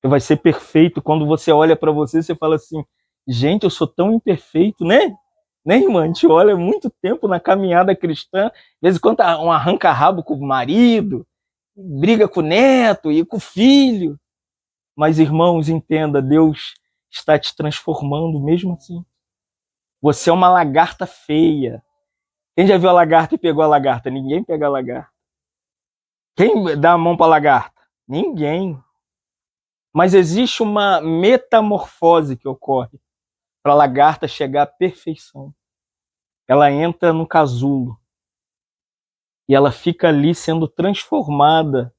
Você vai ser perfeito. Quando você olha para você, você fala assim, gente, eu sou tão imperfeito, né? Né, irmã? A gente olha muito tempo na caminhada cristã, de vez em quando um arranca-rabo com o marido, briga com o neto e com o filho. Mas, irmãos, entenda, Deus está te transformando mesmo assim. Você é uma lagarta feia. Quem já viu a lagarta e pegou a lagarta? Ninguém pega a lagarta. Quem dá a mão para a lagarta? Ninguém. Mas existe uma metamorfose que ocorre para a lagarta chegar à perfeição. Ela entra no casulo e ela fica ali sendo transformada,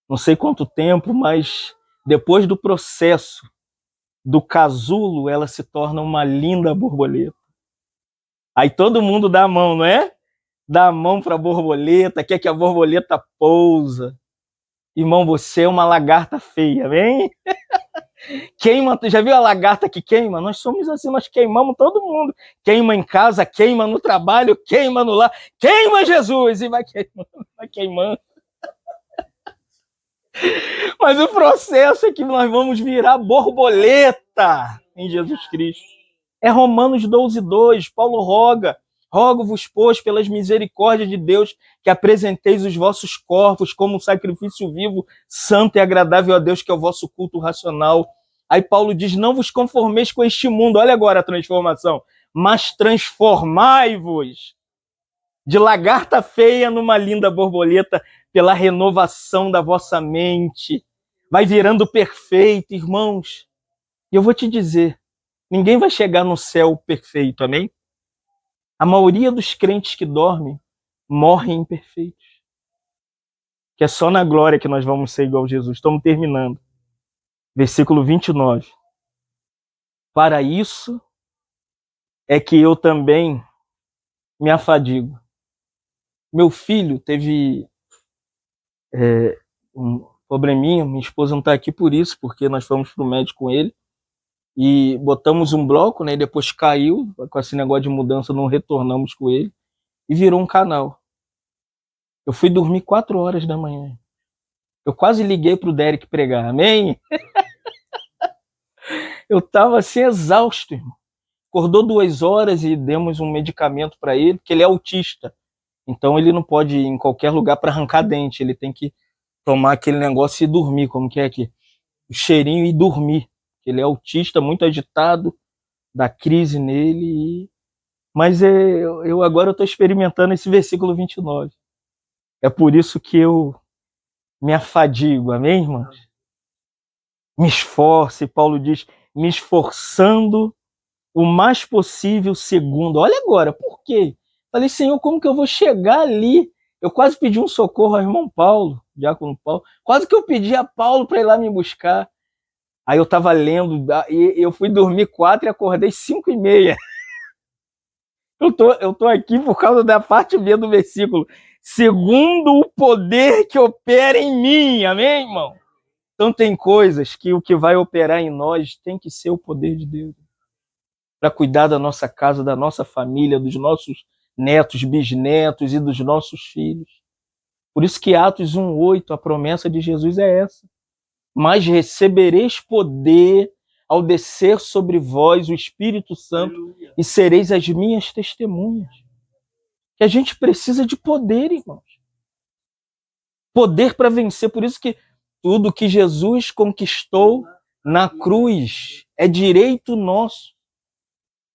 não sei quanto tempo, mas depois do processo do casulo, ela se torna uma linda borboleta. Aí todo mundo dá a mão, não é? Dá a mão para a borboleta, quer que a borboleta pousa. Irmão, você é uma lagarta feia, vem? Queima, já viu a lagarta que queima? Nós somos assim, nós queimamos todo mundo. Queima em casa, queima no trabalho, queima no lar. Queima Jesus! E vai queimando, vai queimando. Mas o processo é que nós vamos virar borboleta em Jesus Cristo. É Romanos 12:2. Paulo roga Rogo-vos, pois, pelas misericórdias de Deus, que apresenteis os vossos corpos como um sacrifício vivo, santo e agradável a Deus, que é o vosso culto racional. Aí Paulo diz, não vos conformeis com este mundo. Olha agora a transformação. Mas transformai-vos de lagarta feia numa linda borboleta pela renovação da vossa mente. Vai virando perfeito, irmãos. E eu vou te dizer, ninguém vai chegar no céu perfeito, amém? A maioria dos crentes que dormem morrem imperfeitos. Que é só na glória que nós vamos ser igual a Jesus. Estamos terminando. Versículo 29. Para isso é que eu também me afadigo. Meu filho teve um probleminha, minha esposa não está aqui por isso, porque nós fomos para o médico com ele e botamos um bloco, né? E depois caiu, com esse negócio de mudança, não retornamos com ele e virou um canal. Eu fui dormir 4 horas da manhã. Eu quase liguei para o Derek pregar, amém? Eu estava assim exausto, irmão. Acordou 2 horas e demos um medicamento para ele, porque ele é autista. Então ele não pode ir em qualquer lugar para arrancar dente, ele tem que tomar aquele negócio e dormir, como que é aqui? O cheirinho e dormir. Ele é autista, muito agitado, dá crise nele. Mas eu agora estou experimentando esse versículo 29. É por isso que eu me afadigo, amém, irmãos? Me esforço, e Paulo diz, me esforçando o mais possível segundo. Olha agora, por quê? Falei, Senhor, como que eu vou chegar ali? Eu quase pedi um socorro ao irmão Paulo, diácono Paulo. Quase que eu pedi a Paulo para ir lá me buscar. Aí eu estava lendo, e eu fui dormir 4 e acordei 5:30. Eu tô aqui por causa da parte B do versículo. Segundo o poder que opera em mim, amém, irmão? Então tem coisas que o que vai operar em nós tem que ser o poder de Deus. Para cuidar da nossa casa, da nossa família, dos nossos netos, bisnetos e dos nossos filhos. Por isso que Atos 1:8, a promessa de Jesus é essa. Mas recebereis poder ao descer sobre vós o Espírito Santo e sereis as minhas testemunhas. Que a gente precisa de poder, irmãos. Poder para vencer. Por isso que tudo que Jesus conquistou na cruz é direito nosso.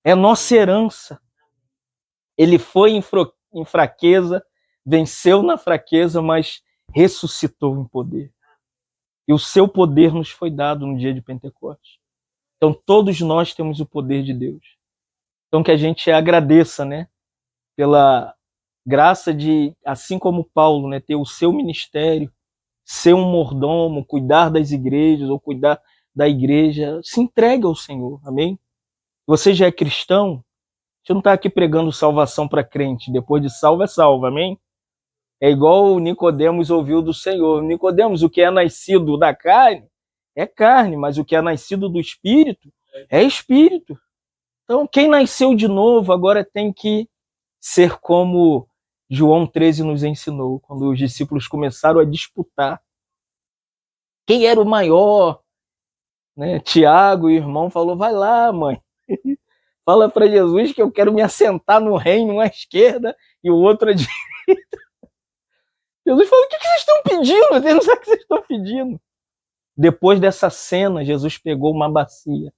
É nossa herança. Ele foi em fraqueza, venceu na fraqueza, mas ressuscitou em poder. E o seu poder nos foi dado no dia de Pentecostes. Então todos nós temos o poder de Deus. Então que a gente agradeça, né, pela graça de, assim como Paulo, né, ter o seu ministério, ser um mordomo, cuidar das igrejas ou cuidar da igreja, se entregue ao Senhor, amém? Você já é cristão, você não está aqui pregando salvação para crente, depois de salvo é salvo, amém? É igual o Nicodemos ouviu do Senhor. Nicodemos, o que é nascido da carne é carne, mas o que é nascido do Espírito é Espírito. Então, quem nasceu de novo agora tem que ser como João 13 nos ensinou, quando os discípulos começaram a disputar. Quem era o maior? Né? Tiago, o irmão, falou, vai lá, mãe. Fala para Jesus que eu quero me assentar no reino, um à esquerda e o outro à direita. Jesus falou, o que vocês estão pedindo? Ele não sabe o que vocês estão pedindo. Depois dessa cena, Jesus pegou uma bacia,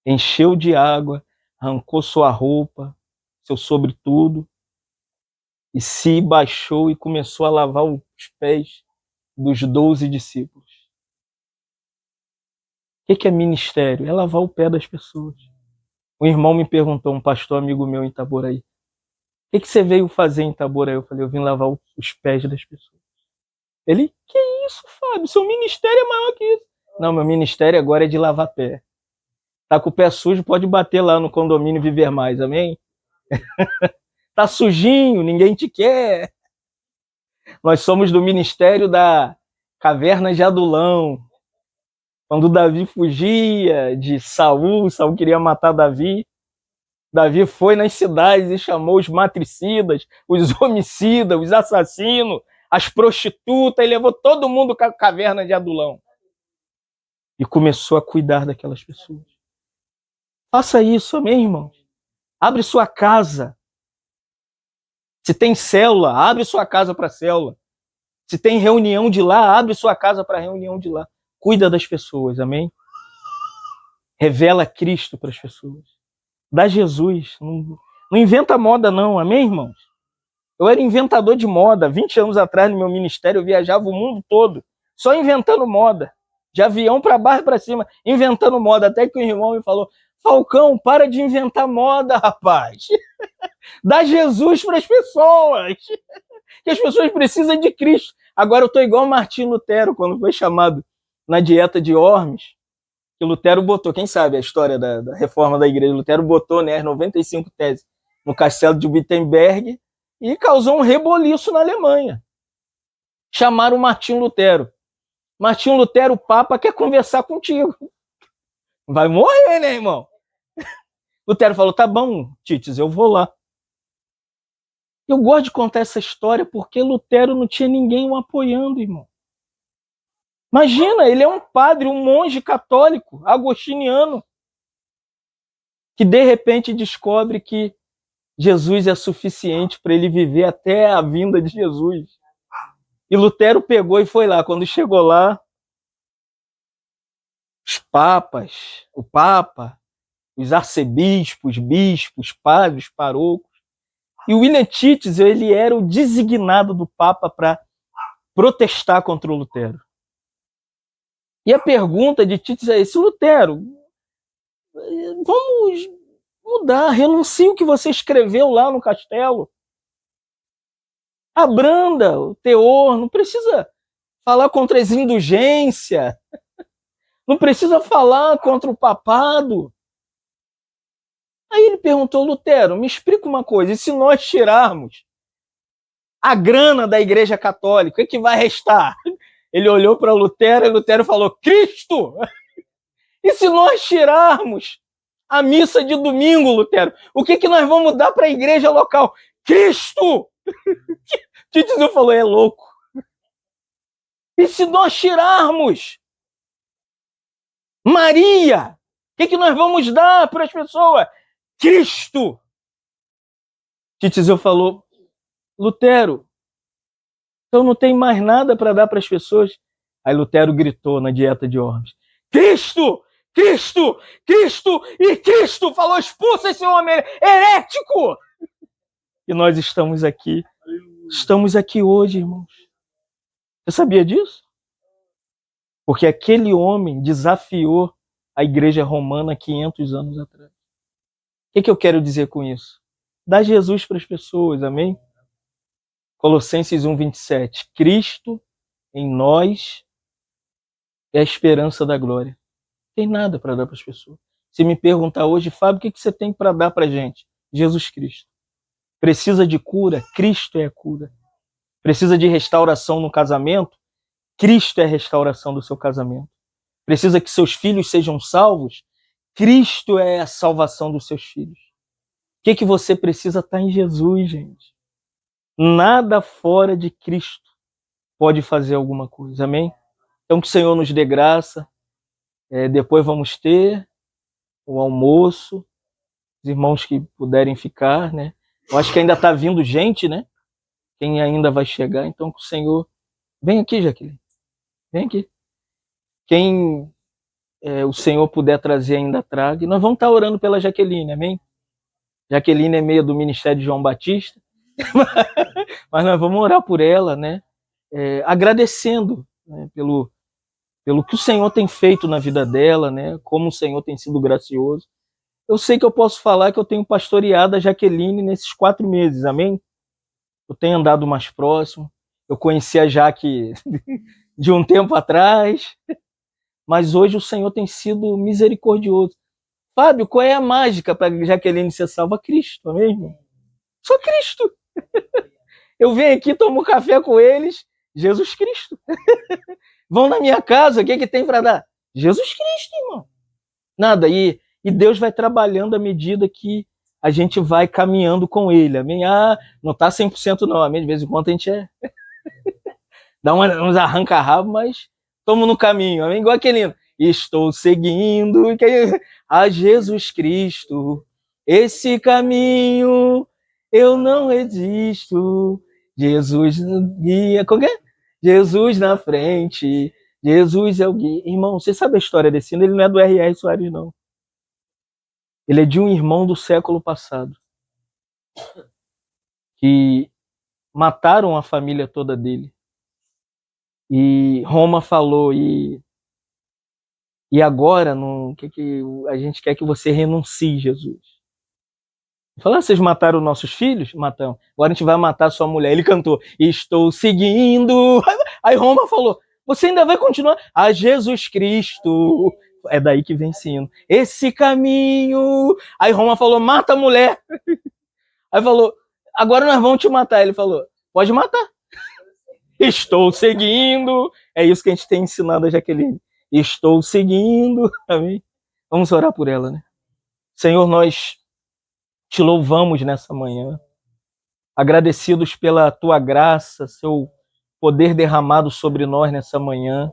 encheu de água, arrancou sua roupa, seu sobretudo, e se baixou e começou a lavar os pés dos 12 discípulos. O que é ministério? É lavar o pé das pessoas. Um irmão me perguntou, um pastor amigo meu em Itaboraí, o que você veio fazer em Itaboraí? Eu falei, eu vim lavar os pés das pessoas. Ele, que isso, Fábio? Seu ministério é maior que isso. Não, meu ministério agora é de lavar pé. Tá com o pé sujo, pode bater lá no condomínio Viver Mais, amém? Tá sujinho, ninguém te quer. Nós somos do ministério da caverna de Adulão. Quando Davi fugia de Saul, Saul queria matar Davi. Davi foi nas cidades e chamou os matricidas, os homicidas, os assassinos, as prostitutas, e levou todo mundo para a caverna de Adulão. E começou a cuidar daquelas pessoas. Faça isso, amém, irmãos? Abre sua casa. Se tem célula, abre sua casa para célula. Se tem reunião de lá, abre sua casa para reunião de lá. Cuida das pessoas, amém? Revela Cristo para as pessoas. Dá Jesus. Não inventa moda não, amém, irmãos? Eu era inventador de moda. 20 anos atrás, no meu ministério, eu viajava o mundo todo, só inventando moda. De avião para baixo e para cima, inventando moda. Até que o irmão me falou, Falcão, para de inventar moda, rapaz. Dá Jesus para as pessoas. Que as pessoas precisam de Cristo. Agora eu estou igual Martim Lutero, quando foi chamado na dieta de Worms, que Lutero botou, quem sabe a história da reforma da igreja, Lutero botou, né, as 95 teses no castelo de Wittenberg e causou um reboliço na Alemanha. Chamaram Martim Lutero. Martim Lutero, o Papa, quer conversar contigo. Vai morrer, né, irmão? Lutero falou, tá bom, Tites, eu vou lá. Eu gosto de contar essa história porque Lutero não tinha ninguém o apoiando, irmão. Imagina, ele é um padre, um monge católico, agostiniano, que de repente descobre que Jesus é suficiente para ele viver até a vinda de Jesus. E Lutero pegou e foi lá. Quando chegou lá, os papas, o Papa, os arcebispos, bispos, padres, parocos. E o William Titz, ele era o designado do Papa para protestar contra o Lutero. E a pergunta de Titz é esse, Lutero, vamos mudar, renuncie o que você escreveu lá no castelo. Abranda o teor, não precisa falar contra as indulgências, não precisa falar contra o papado. Aí ele perguntou, Lutero, me explica uma coisa, e se nós tirarmos a grana da Igreja Católica, o que vai restar? Ele olhou para Lutero e Lutero falou, Cristo! E se nós tirarmos a missa de domingo, Lutero, o que nós vamos dar para a igreja local? Cristo! Titio falou, é louco. E se nós tirarmos Maria, o que nós vamos dar para as pessoas? Cristo! Titio falou, Lutero, então não tem mais nada para dar para as pessoas. Aí Lutero gritou na dieta de Worms, Cristo! Cristo! Cristo! E Cristo! Falou, expulsa esse homem herético! E nós estamos aqui. Estamos aqui hoje, irmãos. Você sabia disso? Porque aquele homem desafiou a igreja romana 500 anos atrás. O que eu quero dizer com isso? Dá Jesus para as pessoas, amém? Colossenses 1:27. Cristo em nós é a esperança da glória. Não tem nada para dar para as pessoas. Se me perguntar hoje, Fábio, o que você tem para dar para a gente? Jesus Cristo. Precisa de cura? Cristo é a cura. Precisa de restauração no casamento? Cristo é a restauração do seu casamento. Precisa que seus filhos sejam salvos? Cristo é a salvação dos seus filhos. O que você precisa estar em Jesus, gente. Nada fora de Cristo pode fazer alguma coisa, amém? Então que o Senhor nos dê graça. Depois vamos ter o almoço, os irmãos que puderem ficar, né? Eu acho que ainda está vindo gente, né? Quem ainda vai chegar, então que o Senhor... Vem aqui, Jaqueline. Vem aqui. Quem o Senhor puder trazer ainda, traga. E nós vamos estar orando pela Jaqueline, amém? Jaqueline é meio do ministério de João Batista. Mas nós vamos orar por ela, né? Agradecendo, né, pelo que o Senhor tem feito na vida dela, né? Como o Senhor tem sido gracioso. Eu sei que eu posso falar que eu tenho pastoreado a Jaqueline nesses 4 meses, amém? Eu tenho andado mais próximo. Eu conheci a Jaque de um tempo atrás, mas hoje o Senhor tem sido misericordioso. Fábio, qual é a mágica para Jaqueline ser salva? Cristo, amém, irmão? Só Cristo. Eu venho aqui, tomo café com eles, Jesus Cristo. Vão na minha casa, o que tem para dar? Jesus Cristo, irmão. Nada, e Deus vai trabalhando à medida que a gente vai caminhando com Ele, amém? Não está 100% não, amém? De vez em quando a gente dá uns arranca-rabo, mas estamos no caminho, amém? Igual aquele hino. Estou seguindo a Jesus Cristo, esse caminho eu não resisto. Jesus guia. Como que é? Jesus na frente. Jesus é o guia. Irmão, você sabe a história desse hino? Ele não é do R.R. Soares, não. Ele é de um irmão do século passado. Que mataram a família toda dele. E Roma falou, e agora não, que a gente quer que você renuncie, Jesus. Falou, vocês mataram nossos filhos? Matamos. Agora a gente vai matar sua mulher. Ele cantou, estou seguindo. Aí Roma falou, você ainda vai continuar? A Jesus Cristo. É daí que vem esse hino. Esse caminho. Aí Roma falou, mata a mulher. Aí falou, agora nós vamos te matar. Ele falou, pode matar. Estou seguindo. É isso que a gente tem ensinado a Jaqueline. Estou seguindo. Amém? Vamos orar por ela, né? Senhor, nós te louvamos nessa manhã, agradecidos pela tua graça, seu poder derramado sobre nós nessa manhã.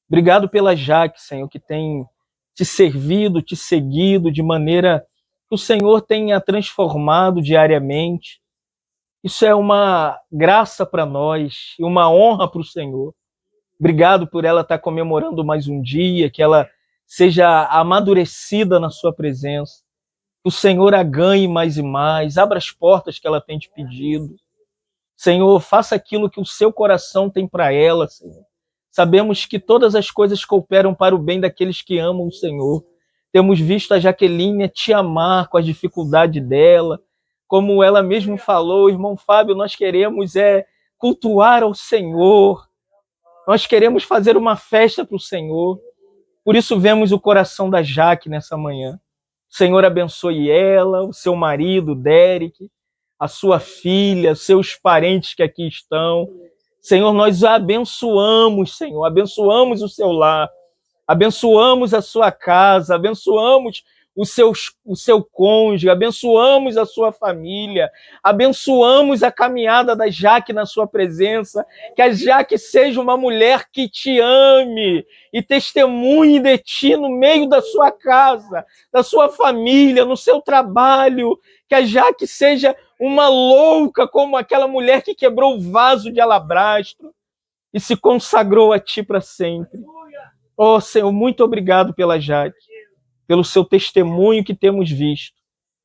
Obrigado pela Jaque, Senhor, que tem te servido, te seguido de maneira que o Senhor tenha transformado diariamente. Isso é uma graça para nós e uma honra para o Senhor. Obrigado por ela estar comemorando mais um dia, que ela seja amadurecida na sua presença. Que o Senhor a ganhe mais e mais, abra as portas que ela tem te pedido. Senhor, faça aquilo que o seu coração tem para ela, Senhor. Sabemos que todas as coisas cooperam para o bem daqueles que amam o Senhor. Temos visto a Jaqueline te amar com a dificuldade dela. Como ela mesmo falou, irmão Fábio, nós queremos cultuar ao Senhor. Nós queremos fazer uma festa para o Senhor. Por isso vemos o coração da Jaque nessa manhã. O Senhor abençoe ela, o seu marido, Derek, a sua filha, seus parentes que aqui estão. Senhor, nós a abençoamos, Senhor, abençoamos o seu lar, abençoamos a sua casa, abençoamos o seu cônjuge, abençoamos a sua família, abençoamos a caminhada da Jaque na sua presença, que a Jaque seja uma mulher que te ame e testemunhe de ti no meio da sua casa, da sua família, no seu trabalho, que a Jaque seja uma louca como aquela mulher que quebrou o vaso de alabastro e se consagrou a ti para sempre. Oh, Senhor, muito obrigado pela Jaque, pelo seu testemunho que temos visto.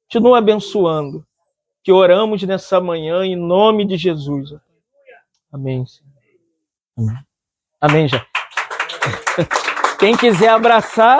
Continua abençoando, que oramos nessa manhã em nome de Jesus. Amém, Senhor. Amém, Jaque. Quem quiser abraçar...